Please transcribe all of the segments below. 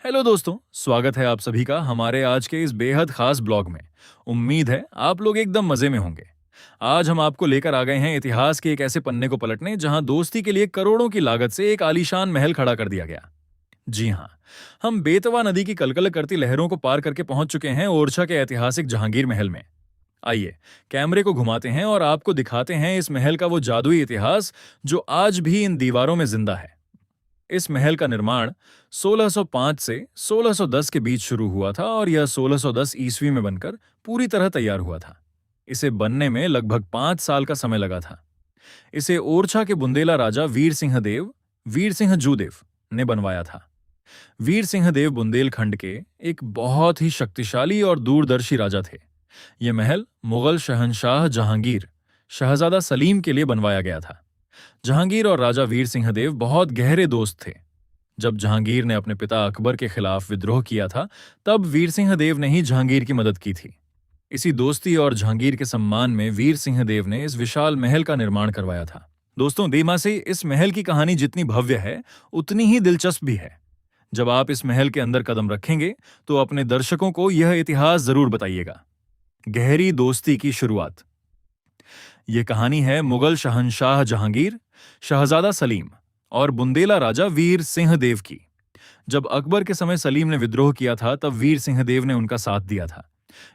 Hello दोस्तों, स्वागत है आप सभी का हमारे आज के इस बेहद खास ब्लॉग में। उम्मीद है आप लोग एकदम मजे में होंगे। आज हम आपको लेकर आ गए हैं इतिहास के एक ऐसे पन्ने को पलटने जहां दोस्ती के लिए करोड़ों की लागत से एक आलीशान महल खड़ा कर दिया गया। जी हाँ, हम बेतवा नदी की कलकल करती लहरों को पार करके पहुंच चुके हैं ओरछा के ऐतिहासिक जहांगीर महल में। आइए कैमरे को घुमाते हैं और आपको दिखाते हैं इस महल का वो जादुई इतिहास जो आज भी इन दीवारों में जिंदा है। इस महल का निर्माण 1605 से 1610 के बीच शुरू हुआ था और यह 1610 ईस्वी में बनकर पूरी तरह तैयार हुआ था। इसे बनने में लगभग 5 साल का समय लगा था। इसे ओरछा के बुंदेला राजा वीर सिंह जूदेव ने बनवाया था। वीर सिंह देव बुंदेलखंड के एक बहुत ही शक्तिशाली और दूरदर्शी राजा थे। यह महल मुगल शहंशाह जहांगीर, शहजादा सलीम के लिए बनवाया गया था। जहांगीर और राजा वीर सिंह देव बहुत गहरे दोस्त थे। जब जहांगीर ने अपने पिता अकबर के खिलाफ विद्रोह किया था, तब वीर सिंह देव ने ही जहांगीर की मदद की थी। इसी दोस्ती और जहांगीर के सम्मान में वीर सिंह देव ने इस विशाल महल का निर्माण करवाया था। दोस्तों, दीमा से इस महल की कहानी जितनी भव्य है, उतनी ही दिलचस्प भी है। जब आप इस महल के अंदर कदम रखेंगे, तो अपने दर्शकों को यह इतिहास जरूर बताइएगा। गहरी दोस्ती की शुरुआत। यह कहानी है मुगल शहंशाह जहांगीर, शहजादा सलीम और बुंदेला राजा वीर सिंह देव की। जब अकबर के समय सलीम ने विद्रोह किया था, तब वीर सिंह देव ने उनका साथ दिया था।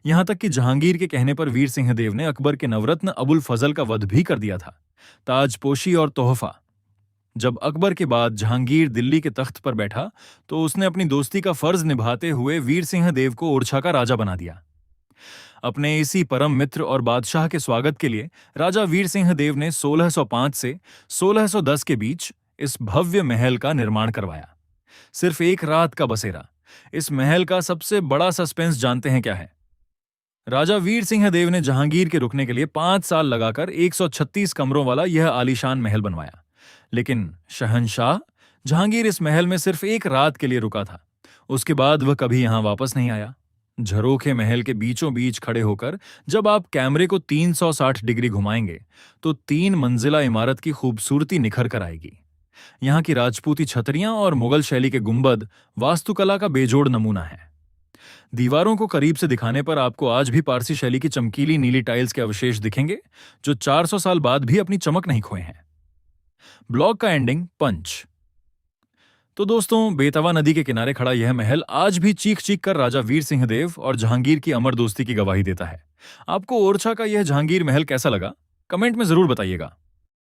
यहां तक कि जहांगीर के कहने पर वीर सिंह देव ने अकबर के नवरत्न अबुल फजल का वध भी कर दिया था। ताजपोशी और तोहफा। जब अकबर के बाद जहांगीर दिल्ली के तख्त पर बैठा, तो उसने अपनी दोस्ती का फर्ज निभाते हुए वीर सिंह देव को ओरछा का राजा बना दिया। अपने इसी परम मित्र और बादशाह के स्वागत के लिए राजा वीर सिंह देव ने 1605 से 1610 के बीच इस भव्य महल का निर्माण करवाया। सिर्फ एक रात का बसेरा। इस महल का सबसे बड़ा सस्पेंस जानते हैं क्या है? राजा वीर सिंह देव ने जहांगीर के रुकने के लिए 5 साल लगाकर 136 कमरों वाला यह आलीशान महल बनवाया। लेकिन शहंशाह जहांगीर इस महल में सिर्फ एक रात के लिए रुका था। उसके बाद वह कभी यहां वापस नहीं आया। झरोखे महल के बीचों बीच खड़े होकर जब आप कैमरे को 360 डिग्री घुमाएंगे, तो 3 मंजिला इमारत की खूबसूरती निखर कर आएगी। यहाँ की राजपूती छतरियां और मुगल शैली के गुंबद वास्तुकला का बेजोड़ नमूना है। दीवारों को करीब से दिखाने पर आपको आज भी पारसी शैली की चमकीली नीली टाइल्स के अवशेष दिखेंगे, जो 400 साल बाद भी अपनी चमक नहीं खोए हैं। ब्लॉग का एंडिंग पंच। तो दोस्तों, बेतवा नदी के किनारे खड़ा यह महल आज भी चीख चीख कर राजा वीर सिंह देव और जहांगीर की अमर दोस्ती की गवाही देता है। आपको ओरछा का यह जहांगीर महल कैसा लगा? कमेंट में जरूर बताइएगा।